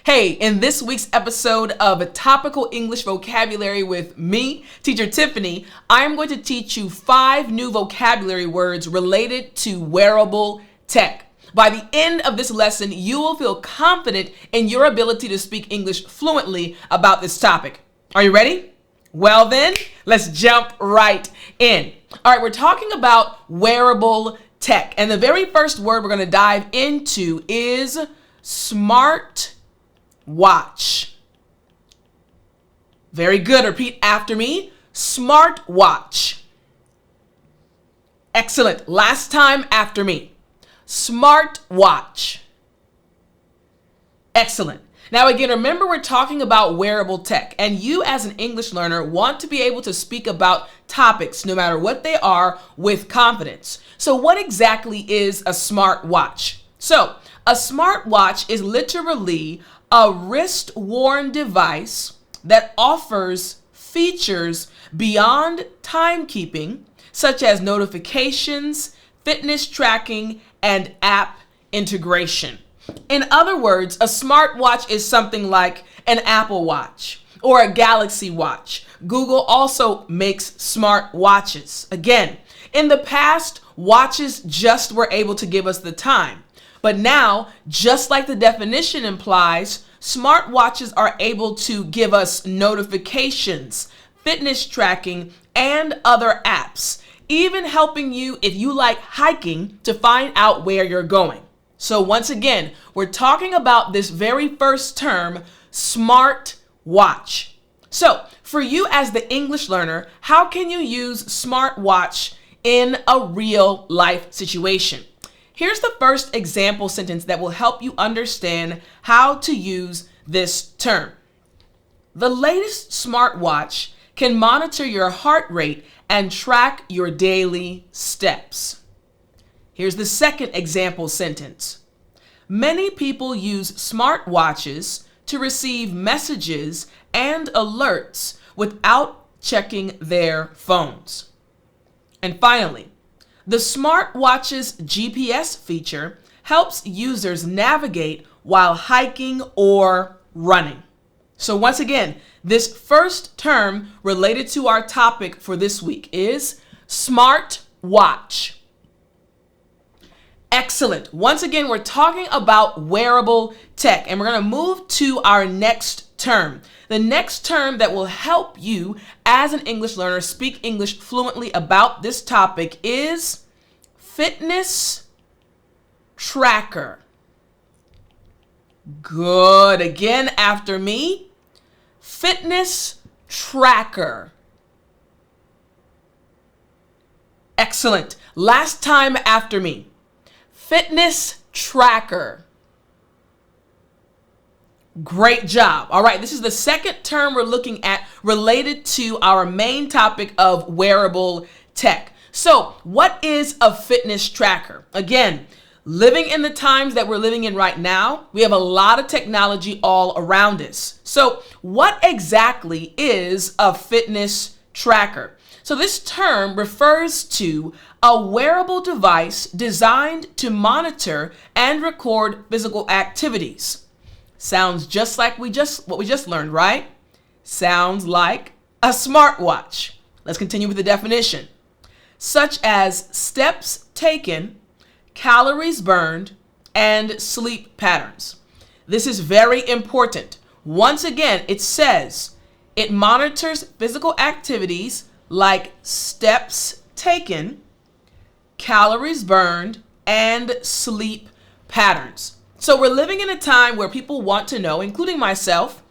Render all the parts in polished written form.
Hey, in this week's episode of Topical English Vocabulary with me, Teacher Tiffany, I am going to teach you 5 new vocabulary words related to wearable tech. By the end of this lesson, you will feel confident in your ability to speak English fluently about this topic. Are you ready? Well then, let's jump right in. All right, we're talking about wearable tech, and the very first word we're going to dive into is smart watch. Very good. Repeat after me. Smart watch. Excellent. Last time after me. Smart watch. Excellent. Now again, remember we're talking about wearable tech, and you as an English learner want to be able to speak about topics, no matter what they are, with confidence. So what exactly is a smart watch? So a smart watch is literally a wrist-worn device that offers features beyond timekeeping, such as notifications, fitness tracking, and app integration. In other words, a smartwatch is something like an Apple Watch or a Galaxy Watch. Google also makes smart watches. Again, in the past, watches just were able to give us the time. But now, just like the definition implies, smartwatches are able to give us notifications, fitness tracking, and other apps, even helping you, if you like hiking, to find out where you're going. So once again, we're talking about this very first term, smart watch. So for you as the English learner, how can you use smart watch in a real life situation? Here's the first example sentence that will help you understand how to use this term. The latest smartwatch can monitor your heart rate and track your daily steps. Here's the second example sentence. Many people use smartwatches to receive messages and alerts without checking their phones. And finally, the smartwatch's GPS feature helps users navigate while hiking or running. So once again, this first term related to our topic for this week is smart watch. Excellent. Once again, we're talking about wearable tech, and we're going to move to our next term. The next term that will help you as an English learner speak English fluently about this topic is fitness tracker. Good. Again, after me. Fitness tracker. Excellent. Last time after me. Fitness tracker. Great job. All right, this is the second term we're looking at related to our main topic of wearable tech. So, what is a fitness tracker? Again, living in the times that we're living in right now, we have a lot of technology all around us. So, what exactly is a fitness tracker? So, this term refers to a wearable device designed to monitor and record physical activities. Sounds just like what we just learned, right? Sounds like a smartwatch. Let's continue with the definition. Such as steps taken, calories burned, and sleep patterns. This is very important. Once again, it says it monitors physical activities like steps taken, calories burned, and sleep patterns. So we're living in a time where people want to know, including myself,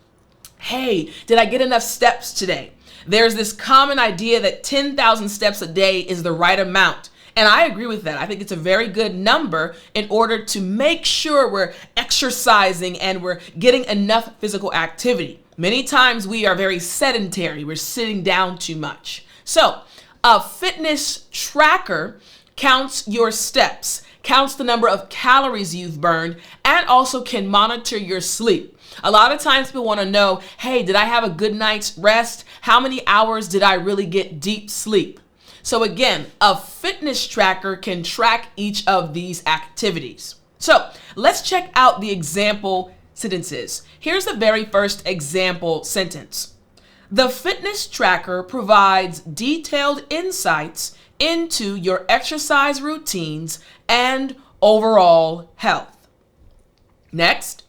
hey, did I get enough steps today? There's this common idea that 10,000 steps a day is the right amount. And I agree with that. I think it's a very good number in order to make sure we're exercising and we're getting enough physical activity. Many times we are very sedentary. We're sitting down too much. So a fitness tracker counts your steps, counts the number of calories you've burned, and also can monitor your sleep. A lot of times people want to know, hey, did I have a good night's rest? How many hours did I really get deep sleep? So again, a fitness tracker can track each of these activities. So let's check out the example sentences. Here's the very first example sentence. The fitness tracker provides detailed insights into your exercise routines and overall health. Next,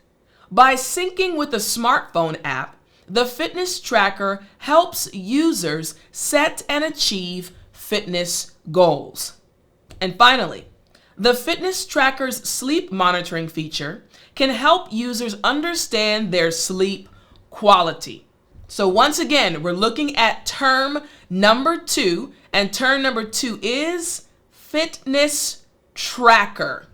by syncing with the smartphone app, the fitness tracker helps users set and achieve fitness goals. And finally, the fitness tracker's sleep monitoring feature can help users understand their sleep quality. So once again, we're looking at term number 2, and term number 2 is fitness tracker.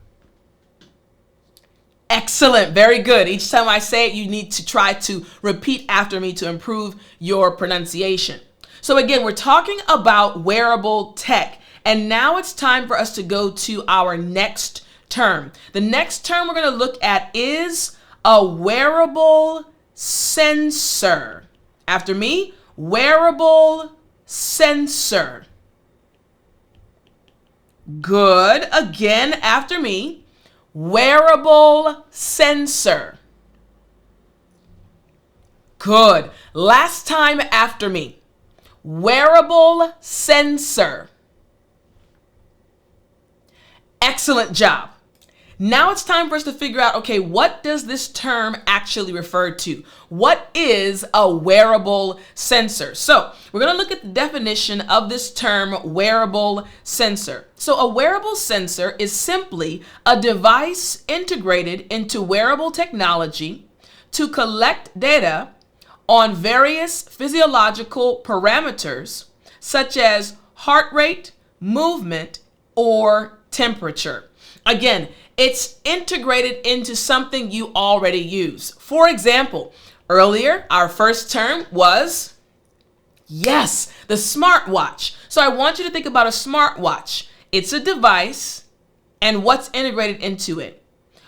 Excellent, very good. Each time I say it, you need to try to repeat after me to improve your pronunciation. So again, we're talking about wearable tech, and now it's time for us to go to our next term. The next term we're going to look at is a wearable sensor. After me, wearable sensor. Good. Again, after me, wearable sensor. Good. Last time after me, wearable sensor. Excellent job. Now it's time for us to figure out, okay, what does this term actually refer to? What is a wearable sensor? So we're going to look at the definition of this term, wearable sensor. So a wearable sensor is simply a device integrated into wearable technology to collect data on various physiological parameters, such as heart rate, movement, or temperature. Again, it's integrated into something you already use. For example, earlier, our first term was, yes, the smartwatch. So I want you to think about a smartwatch. It's a device, and what's integrated into it?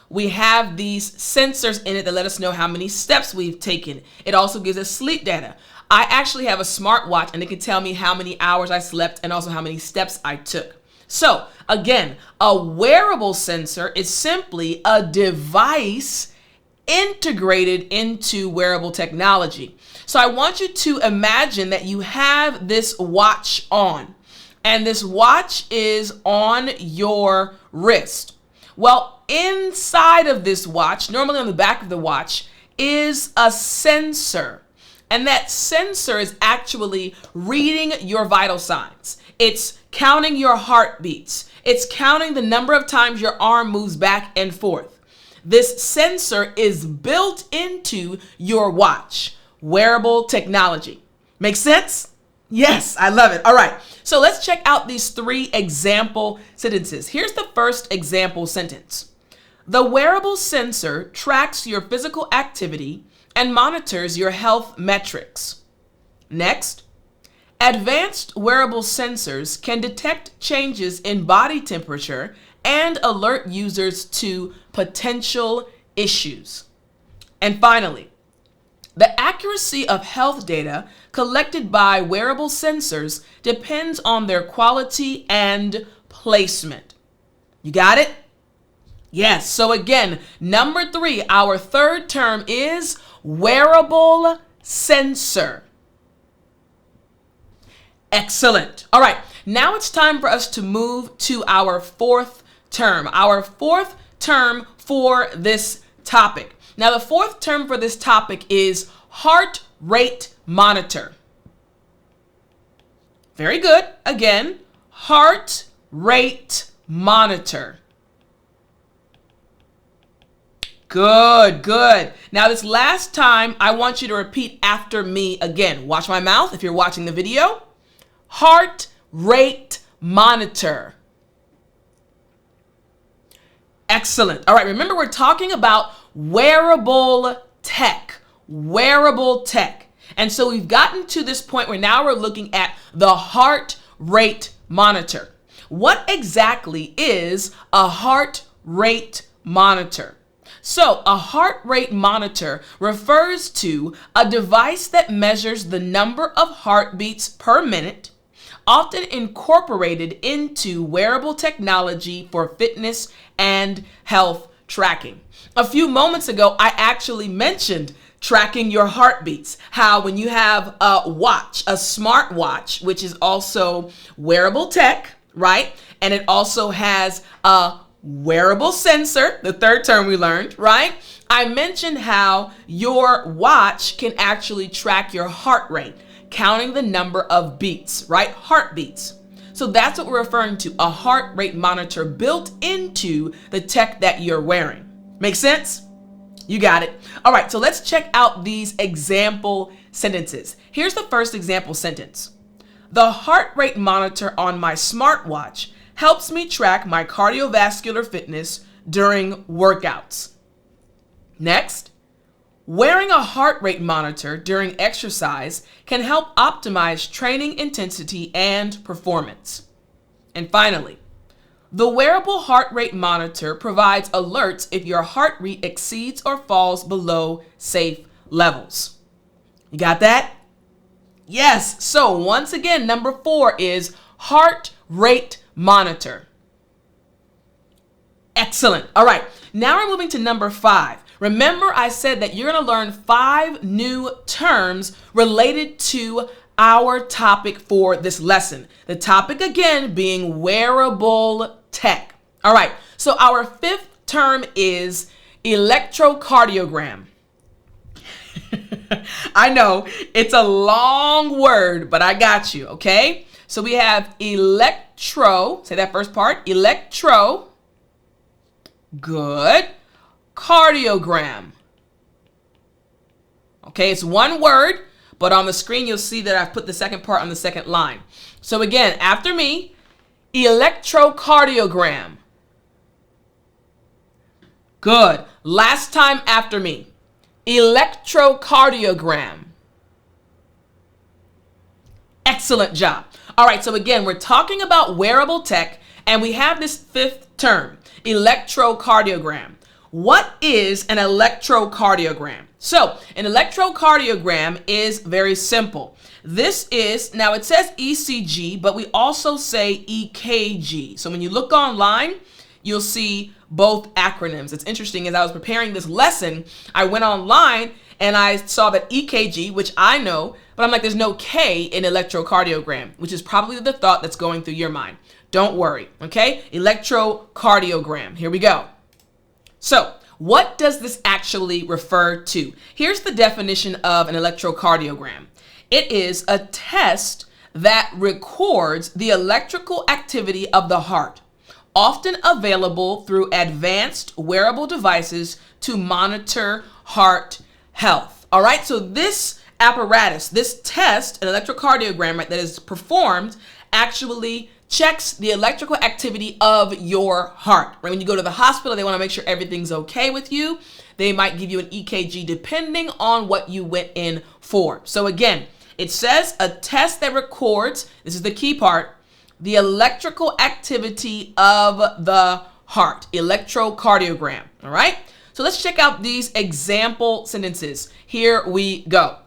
We have these sensors in it that let us know how many steps we've taken. It also gives us sleep data. I actually have a smartwatch, and it can tell me how many hours I slept and also how many steps I took. So again, a wearable sensor is simply a device integrated into wearable technology. So I want you to imagine that you have this watch on, and this watch is on your wrist. Well, inside of this watch, normally on the back of the watch, is a sensor. And that sensor is actually reading your vital signs. It's counting your heartbeats. It's counting the number of times your arm moves back and forth. This sensor is built into your watch. Wearable technology. Make sense? Yes, I love it. All right, so let's check out these 3 example sentences. Here's the first example sentence. The wearable sensor tracks your physical activity and monitors your health metrics. Next, advanced wearable sensors can detect changes in body temperature and alert users to potential issues. And finally, the accuracy of health data collected by wearable sensors depends on their quality and placement. You got it? Yes. So again, number 3, our third term is wearable sensor. Excellent. All right, now it's time for us to move to our fourth term. Our fourth term for this topic. Now, the fourth term for this topic is heart rate monitor. Very good. Again, heart rate monitor. Good, good. Now this last time, I want you to repeat after me again. Watch my mouth if you're watching the video. Heart rate monitor. Excellent. All right, remember we're talking about wearable tech. Wearable tech. And so we've gotten to this point where now we're looking at the heart rate monitor. What exactly is a heart rate monitor? So a heart rate monitor refers to a device that measures the number of heartbeats per minute, often incorporated into wearable technology for fitness and health tracking. A few moments ago, I actually mentioned tracking your heartbeats. How when you have a watch, a smart watch, which is also wearable tech, right? And it also has a wearable sensor, the third term we learned, right? I mentioned how your watch can actually track your heart rate, counting the number of beats, right? Heartbeats. So that's what we're referring to, a heart rate monitor built into the tech that you're wearing. Make sense? You got it. All right, so let's check out these example sentences. Here's the first example sentence. The heart rate monitor on my smartwatch helps me track my cardiovascular fitness during workouts. Next, wearing a heart rate monitor during exercise can help optimize training intensity and performance. And finally, the wearable heart rate monitor provides alerts if your heart rate exceeds or falls below safe levels. You got that? Yes. So once again, number 4 is heart rate monitor. Excellent. All right. Now we're moving to number 5. Remember, I said that you're going to learn 5 new terms related to our topic for this lesson. The topic again being wearable tech. All right. So our 5th term is electrocardiogram. I know it's a long word, but I got you. Okay. So we have electro. Say that first part. Electro. Good. Cardiogram. Okay, it's one word, but on the screen you'll see that I've put the second part on the second line. So again, after me, electrocardiogram. Good. Last time after me, electrocardiogram. Excellent job. All right, so again, we're talking about wearable tech, and we have this 5th term, electrocardiogram. What is an electrocardiogram? So an electrocardiogram is very simple. This is, now it says ECG, but we also say EKG. So when you look online, you'll see both acronyms. It's interesting, as I was preparing this lesson, I went online and I saw that EKG, which I know, but I'm like, there's no K in electrocardiogram, which is probably the thought that's going through your mind. Don't worry, okay? Electrocardiogram. Here we go. So what does this actually refer to? Here's the definition of an electrocardiogram. It is a test that records the electrical activity of the heart, often available through advanced wearable devices to monitor heart health. All right, so this apparatus, this test, an electrocardiogram, right, that is performed, actually checks the electrical activity of your heart. Right? When you go to the hospital, they want to make sure everything's okay with you. They might give you an EKG depending on what you went in for. So again, it says a test that records, this is the key part, the electrical activity of the heart, electrocardiogram. All right. So let's check out these example sentences. Here we go.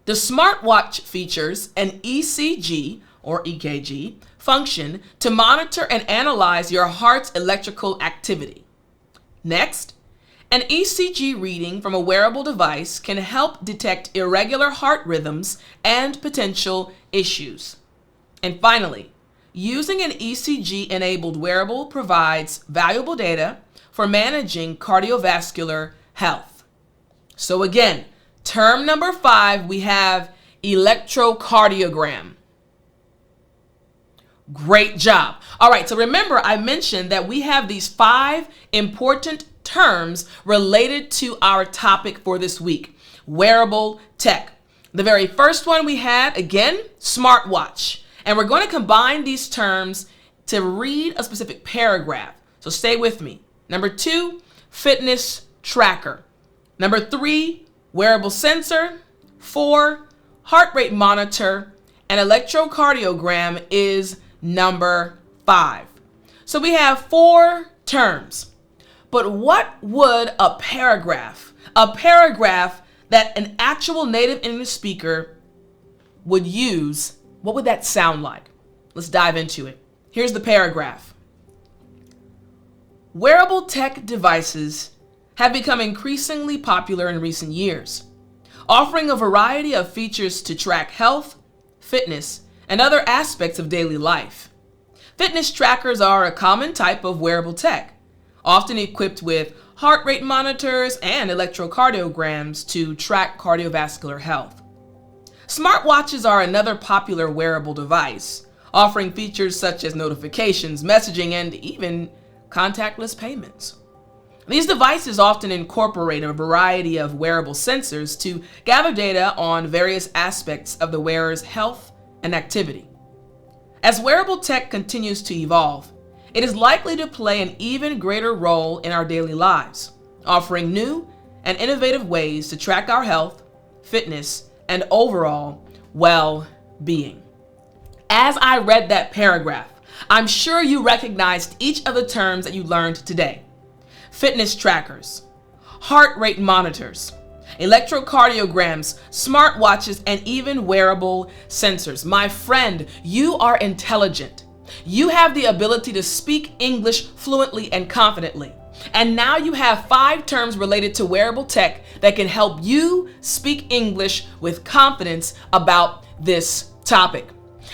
The smartwatch features an ECG or EKG function to monitor and analyze your heart's electrical activity. Next, an ECG reading from a wearable device can help detect irregular heart rhythms and potential issues. And finally, using an ECG-enabled wearable provides valuable data for managing cardiovascular health. So again, term number 5, we have electrocardiogram. Great job. All right, so remember I mentioned that we have these 5 important terms related to our topic for this week, wearable tech. The very first one we had, again, smartwatch. And we're going to combine these terms to read a specific paragraph. So stay with me. Number 2, fitness tracker. Number 3, wearable sensor. 4, heart rate monitor. And electrocardiogram is number 5. So we have 4 terms. But what would a paragraph that an actual native English speaker would use, what would that sound like? Let's dive into it. Here's the paragraph. Wearable tech devices have become increasingly popular in recent years, offering a variety of features to track health, fitness, and other aspects of daily life. Fitness trackers are a common type of wearable tech, often equipped with heart rate monitors and electrocardiograms to track cardiovascular health. Smartwatches are another popular wearable device, offering features such as notifications, messaging, and even contactless payments. These devices often incorporate a variety of wearable sensors to gather data on various aspects of the wearer's health and activity. As wearable tech continues to evolve, it is likely to play an even greater role in our daily lives, offering new and innovative ways to track our health, fitness, and overall well-being. As I read that paragraph, I'm sure you recognized each of the terms that you learned today. Fitness trackers, heart rate monitors, electrocardiograms, smartwatches, and even wearable sensors. My friend, you are intelligent. You have the ability to speak English fluently and confidently. And now you have 5 terms related to wearable tech that can help you speak English with confidence about this topic.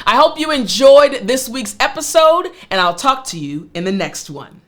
I hope you enjoyed this week's episode, and I'll talk to you in the next one.